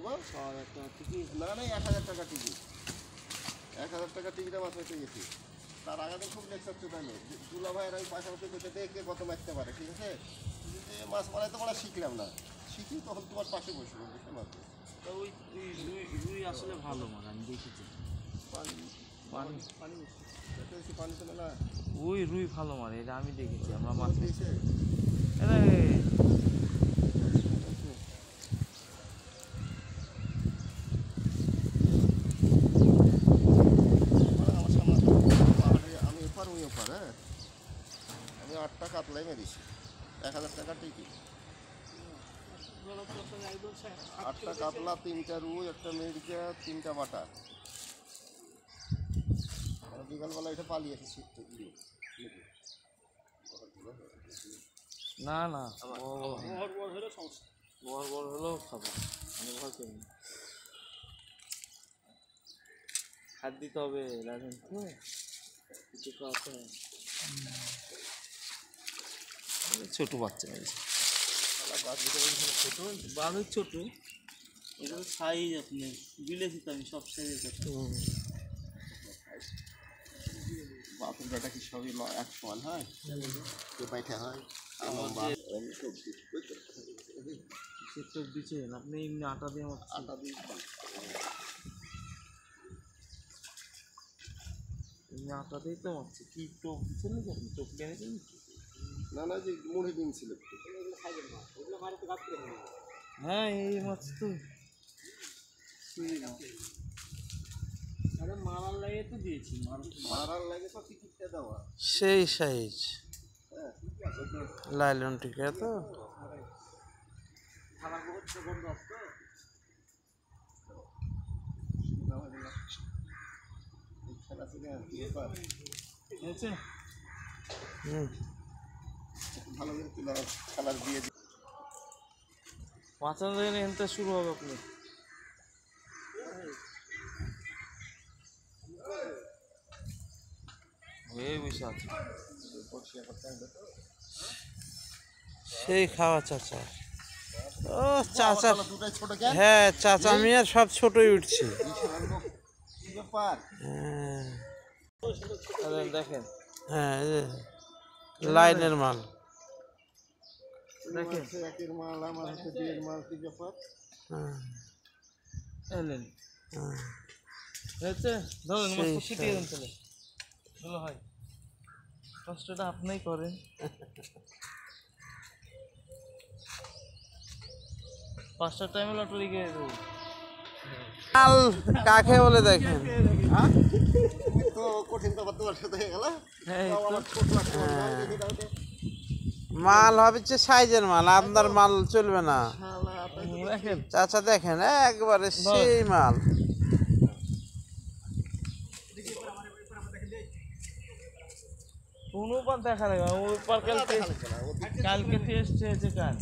গো। 6,000 টাকা টিকিট? না না 1,000 টাকা টিকিট, 1,000 টাকা টিকিটে মাছ মারতে গেছি। তার আগে দিন খুব লেকচার চলে দুলা ভাইয়ের আমি পাশাপাশি বসে কে কত মারতে পারে, ঠিক আছে। মাছ মারাই তো আমরা শিখলাম না, শিখি তখন তোমার পাশে বসবো, বুঝতে মারবো। তা ওই রুই আসলে ভালো মাছ, আমি দেখেছি। পানি পানি পানি বেশি পানি ছিল না, ওই রুই ভালো মারে, এটা আমি দেখেছি। আমরা মাছ দিয়েছে আমার সামনে পাহাড়ে। আমি এপার ওই ওপার, হ্যাঁ আমি 8টা কাতলাই মেরেছি, 1,000 টাকা টিকিট। 8টা কাতলা, 3টা রুই, একটা মির্জা, 3টা বাটা। বিকালবেলা এটা পালিয়েছে ছুটতে গিয়ে। না না, বড় বড় হলেও খাবো, আমি ভয় করি না। হাত দিতে হবে, লাগেন তো কিছু আছে। ছোট বাচ্চা মেরেছে, বাঘের ছোট, এটা সাইজ আপনি বিলেছি তো, আমি সব সাইজের কথা। বাপের বেটা কি সবই এক সমান হয়, কে পাইতে হয়। চোখ দিচ্ছেন আপনি, এমনি আটা দিয়ে আটা দিয়ে এমনি আটা দিয়ে তো মারছে। কি টোপ দিচ্ছেন নাকি আপনি? টোপ কিনেছেন? না না, যে মুড়ি ডিম ছিল। হ্যাঁ এই মাছ তো মারার লাগে তো দিয়েছি, মারার লাগে তো টিকিটটা দেওয়া। সেই সাইজ লাইলন টিকা তো। ভালো করে কালার দিয়ে পাঁচা দিন এনতে শুরু হবে আপনি। হয়ে বসে আছে সেই খাওয়া চাচা। ও চাচা, দুটাই ছোট। হ্যাঁ চাচা মিয়ার সব ছোটই উঠছে। ব্যাপার দেখেন, হ্যাঁ লাইনের মাল দেখেন একের মাল, আমার হাতে বিয়ের মাল, কি ব্যাপার। এলেন হয়েছে, ধরুন মাছটা ছিটিয়ে দেন তাহলে ভালো হয়। কষ্টটা আপনিই করেন। 5টার টাইমে লটারি গিয়ে দেবো। মাল কাকে বলে দেখেন, তো কঠিন ব্যাপার তোমার সাথে হয়ে গেল। মাল হবে যে সাইজের মাল, আপনার মাল চলবে না। দেখেন চাচা দেখেন একবারে সেই মাল। কোনো পার দেখা নেই, ওই পার কালকে টেস্ট হয়েছে কাল।